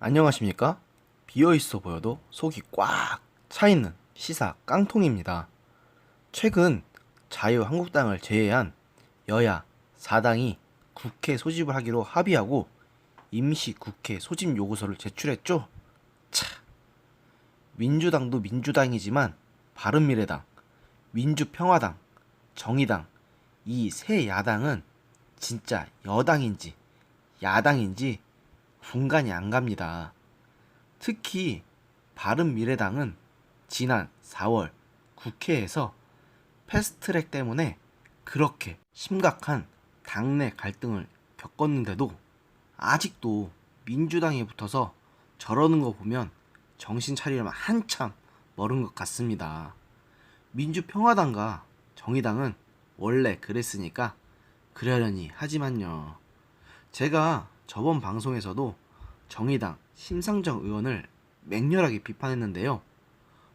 안녕하십니까? 비어있어 보여도 속이 꽉 차있는 시사 깡통입니다. 최근 자유한국당을 제외한 여야 4당이 국회 소집을 하기로 합의하고 임시 국회 소집 요구서를 제출했죠? 차, 민주당도 민주당이지만 바른미래당, 민주평화당, 정의당 이 세 야당은 진짜 여당인지 야당인지 분간이 안 갑니다. 특히 바른미래당은 지난 4월 국회에서 패스트트랙 때문에 그렇게 심각한 당내 갈등을 겪었는데도 아직도 민주당에 붙어서 저러는 거 보면 정신 차리려면 한참 멀은 것 같습니다. 민주평화당과 정의당은 원래 그랬으니까 그러려니 하지만요. 제가 저번 방송에서도 정의당 심상정 의원을 맹렬하게 비판했는데요.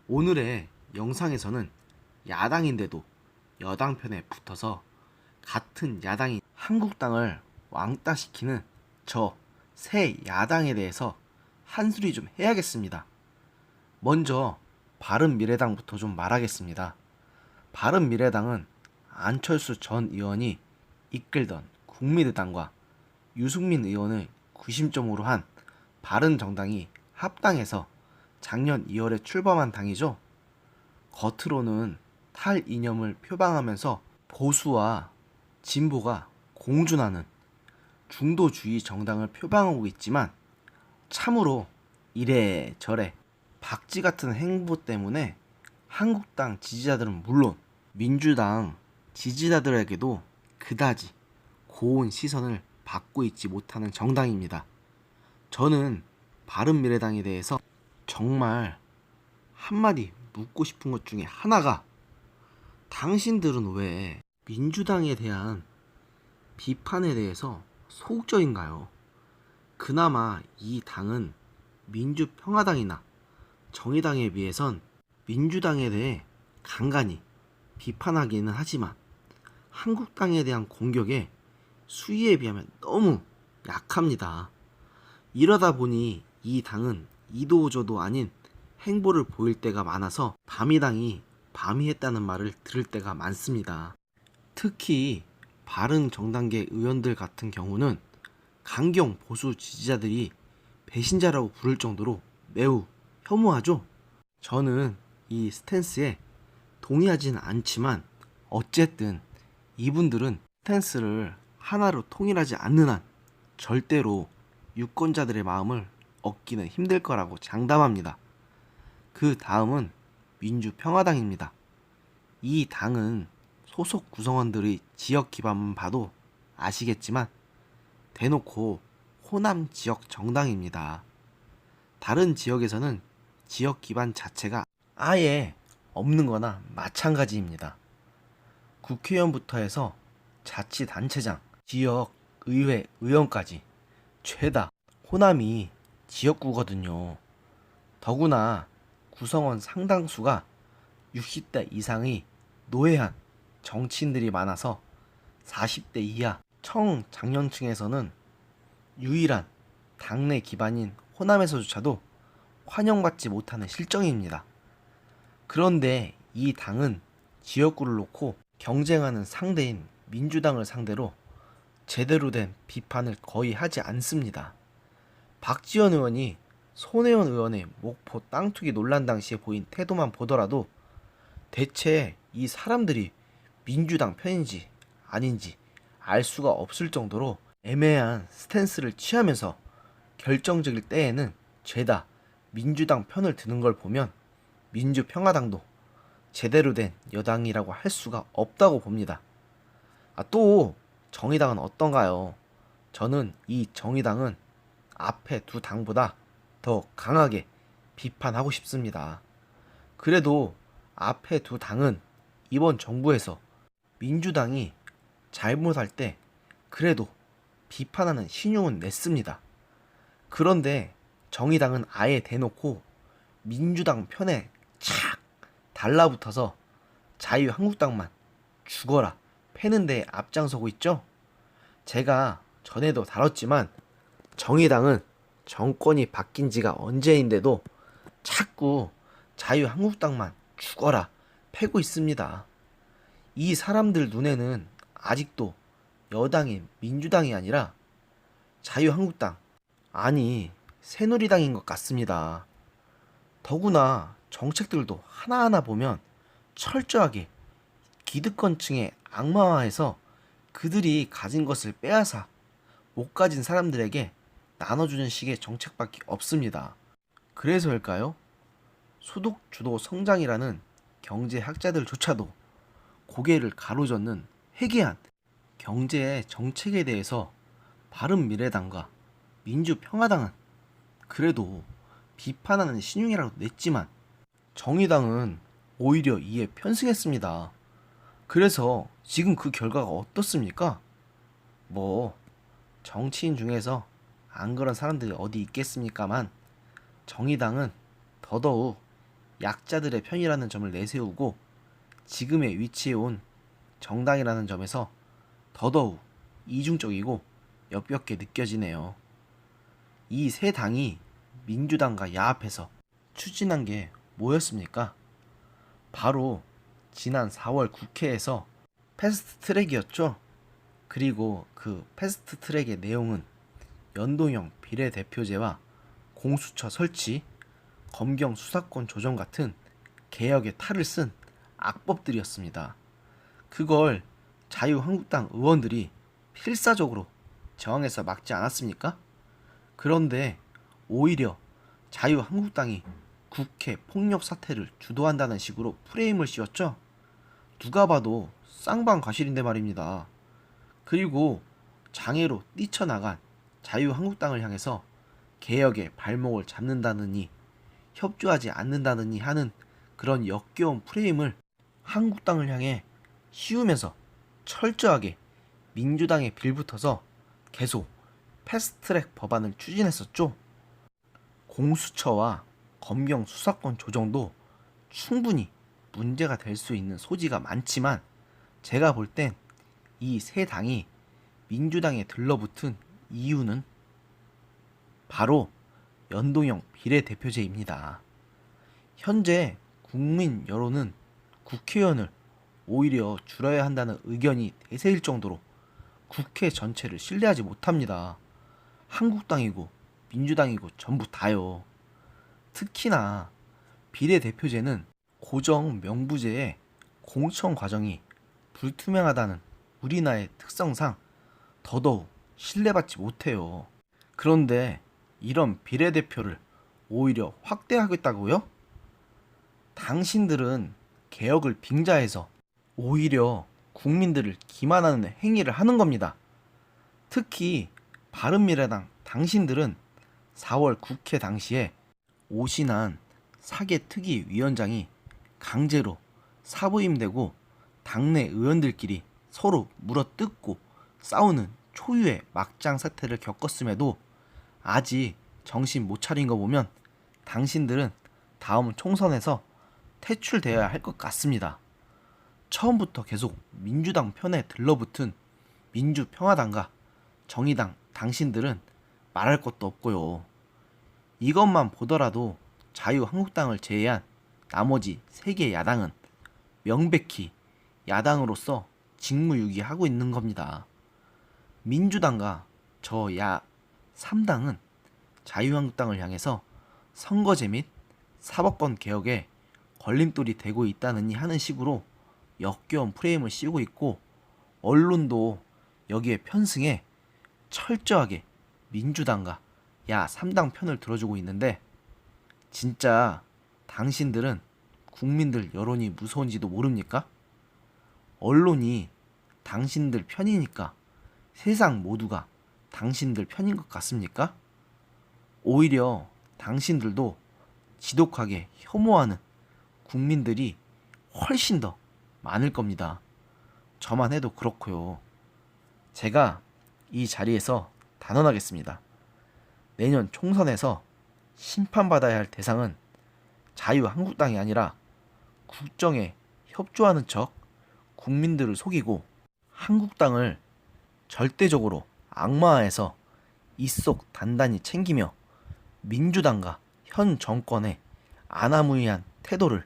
오늘의 영상에서는 야당인데도 여당 편에 붙어서 같은 야당인 한국당을 왕따시키는 저 새 야당에 대해서 한수리 좀 해야겠습니다. 먼저 바른미래당부터 좀 말하겠습니다. 바른미래당은 안철수 전 의원이 이끌던 국민의당과 유승민 의원을 구심점으로 한 바른정당이 합당해서 작년 2월에 출범한 당이죠. 겉으로는 탈이념을 표방하면서 보수와 진보가 공존하는 중도주의 정당을 표방하고 있지만 참으로 이래저래 박쥐 같은 행보 때문에 한국당 지지자들은 물론 민주당 지지자들에게도 그다지 고운 시선을 받고 있지 못하는 정당입니다. 저는 바른미래당에 대해서 정말 한마디 묻고 싶은 것 중에 하나가 당신들은 왜 민주당에 대한 비판에 대해서 소극적인가요? 그나마 이 당은 민주평화당이나 정의당에 비해선 민주당에 대해 간간히 비판하기는 하지만 한국당에 대한 공격에 수위에 비하면 너무 약합니다. 이러다 보니 이 당은 이도저도 아닌 행보를 보일 때가 많아서 바미당이 바미했다는 말을 들을 때가 많습니다. 특히 바른정당계 의원들 같은 경우는 강경 보수 지지자들이 배신자라고 부를 정도로 매우 혐오하죠. 저는 이 스탠스에 동의하지는 않지만 어쨌든 이분들은 스탠스를 하나로 통일하지 않는 한 절대로 유권자들의 마음을 얻기는 힘들 거라고 장담합니다. 그 다음은 민주평화당입니다. 이 당은 소속 구성원들의 지역 기반만 봐도 아시겠지만 대놓고 호남 지역 정당입니다. 다른 지역에서는 지역 기반 자체가 아예 없는 거나 마찬가지입니다. 국회의원부터 해서 자치단체장, 지역의회 의원까지 죄다 호남이 지역구거든요. 더구나 구성원 상당수가 60대 이상의 노회한 정치인들이 많아서 40대 이하 청장년층에서는 유일한 당내 기반인 호남에서조차도 환영받지 못하는 실정입니다. 그런데 이 당은 지역구를 놓고 경쟁하는 상대인 민주당을 상대로 제대로 된 비판을 거의 하지 않습니다. 박지원 의원이 손혜원 의원의 목포 땅 투기 논란 당시에 보인 태도만 보더라도 대체 이 사람들이 민주당 편인지 아닌지 알 수가 없을 정도로 애매한 스탠스를 취하면서 결정적일 때에는 죄다 민주당 편을 드는 걸 보면 민주평화당도 제대로 된 여당이라고 할 수가 없다고 봅니다. 또 정의당은 어떤가요? 저는 이 정의당은 앞에 두 당보다 더 강하게 비판하고 싶습니다. 그래도 앞에 두 당은 이번 정부에서 민주당이 잘못할 때 그래도 비판하는 신용은 냈습니다. 그런데 정의당은 아예 대놓고 민주당 편에 착 달라붙어서 자유한국당만 죽어라 패는 데 앞장서고 있죠. 제가 전에도 다뤘지만 정의당은 정권이 바뀐 지가 언제인데도 자꾸 자유한국당만 죽어라 패고 있습니다. 이 사람들 눈에는 아직도 여당이 민주당이 아니라 자유한국당, 아니 새누리당인 것 같습니다. 더구나 정책들도 하나하나 보면 철저하게 기득권층의 악마화해서 그들이 가진 것을 빼앗아 못 가진 사람들에게 나눠주는 식의 정책밖에 없습니다. 그래서일까요? 소득 주도 성장이라는 경제학자들조차도 고개를 가로젓는 회개한 경제 정책에 대해서 바른미래당과 민주평화당은 그래도 비판하는 신용이라도 냈지만 정의당은 오히려 이에 편승했습니다. 그래서 지금 그 결과가 어떻습니까? 뭐 정치인 중에서 안 그런 사람들이 어디 있겠습니까만 정의당은 더더욱 약자들의 편이라는 점을 내세우고 지금의 위치에 온 정당이라는 점에서 더더욱 이중적이고 역겹게 느껴지네요. 이 세 당이 민주당과 야합해서 추진한 게 뭐였습니까? 바로 지난 4월 국회에서 패스트 트랙이었죠. 그리고 그 패스트 트랙의 내용은 연동형 비례대표제와 공수처 설치, 검경 수사권 조정 같은 개혁의 탈을 쓴 악법들이었습니다. 그걸 자유한국당 의원들이 필사적으로 저항해서 막지 않았습니까? 그런데 오히려 자유한국당이 국회 폭력 사태를 주도한다는 식으로 프레임을 씌웠죠. 누가 봐도 쌍방과실인데 말입니다. 그리고 장애로 뛰쳐나간 자유한국당을 향해서 개혁의 발목을 잡는다느니 협조하지 않는다느니 하는 그런 역겨운 프레임을 한국당을 향해 씌우면서 철저하게 민주당에 빌붙어서 계속 패스트트랙 법안을 추진했었죠. 공수처와 검경 수사권 조정도 충분히 문제가 될 수 있는 소지가 많지만 제가 볼 땐 이 세 당이 민주당에 들러붙은 이유는 바로 연동형 비례대표제입니다. 현재 국민 여론은 국회의원을 오히려 줄여야 한다는 의견이 대세일 정도로 국회 전체를 신뢰하지 못합니다. 한국당이고 민주당이고 전부 다요. 특히나 비례대표제는 고정 명부제의 공천 과정이 불투명하다는 우리나라의 특성상 더더욱 신뢰받지 못해요. 그런데 이런 비례대표를 오히려 확대하겠다고요? 당신들은 개혁을 빙자해서 오히려 국민들을 기만하는 행위를 하는 겁니다. 특히 바른미래당 당신들은 4월 국회 당시에 오신환 사개특위위원장이 강제로 사부임되고 당내 의원들끼리 서로 물어뜯고 싸우는 초유의 막장 사태를 겪었음에도 아직 정신 못 차린 거 보면 당신들은 다음 총선에서 퇴출되어야 할 것 같습니다. 처음부터 계속 민주당 편에 들러붙은 민주평화당과 정의당 당신들은 말할 것도 없고요. 이것만 보더라도 자유한국당을 제외한 나머지 3개 야당은 명백히 야당으로서 직무유기하고 있는 겁니다. 민주당과 저 야 3당은 자유한국당을 향해서 선거제 및 사법권 개혁에 걸림돌이 되고 있다느니 하는 식으로 역겨운 프레임을 씌우고 있고 언론도 여기에 편승해 철저하게 민주당과 야 3당 편을 들어주고 있는데 진짜 당신들은 국민들 여론이 무서운지도 모릅니까? 언론이 당신들 편이니까 세상 모두가 당신들 편인 것 같습니까? 오히려 당신들도 지독하게 혐오하는 국민들이 훨씬 더 많을 겁니다. 저만 해도 그렇고요. 제가 이 자리에서 단언하겠습니다. 내년 총선에서 심판받아야 할 대상은 자유한국당이 아니라 국정에 협조하는 척 국민들을 속이고 한국당을 절대적으로 악마화해서 입속 단단히 챙기며 민주당과 현 정권의 아나무인한 태도를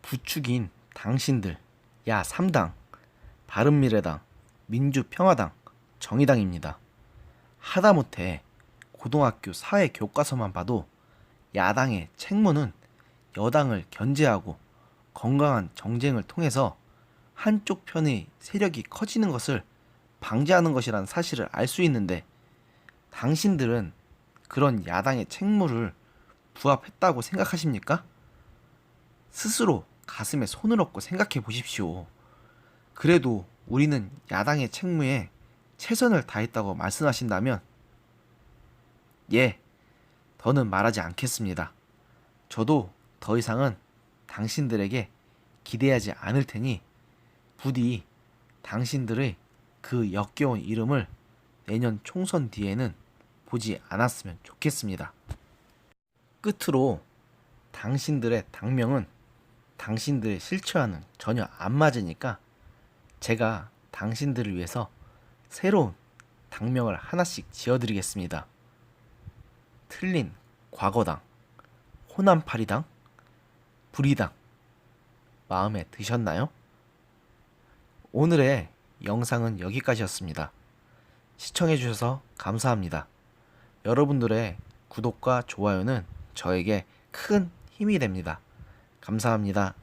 부추긴 당신들 야 3당, 바른미래당, 민주평화당, 정의당입니다. 하다못해 고등학교 사회교과서만 봐도 야당의 책무는 여당을 견제하고 건강한 정쟁을 통해서 한쪽 편의 세력이 커지는 것을 방지하는 것이라는 사실을 알 수 있는데, 당신들은 그런 야당의 책무를 부합했다고 생각하십니까? 스스로 가슴에 손을 얹고 생각해 보십시오. 그래도 우리는 야당의 책무에 최선을 다했다고 말씀하신다면, 예, 더는 말하지 않겠습니다. 저도 더 이상은 당신들에게 기대하지 않을 테니 부디 당신들의 그 역겨운 이름을 내년 총선 뒤에는 보지 않았으면 좋겠습니다. 끝으로 당신들의 당명은 당신들의 실체와는 전혀 안 맞으니까 제가 당신들을 위해서 새로운 당명을 하나씩 지어드리겠습니다. 틀린 과거당, 호남파리당, 불의당, 마음에 드셨나요? 오늘의 영상은 여기까지였습니다. 시청해주셔서 감사합니다. 여러분들의 구독과 좋아요는 저에게 큰 힘이 됩니다. 감사합니다.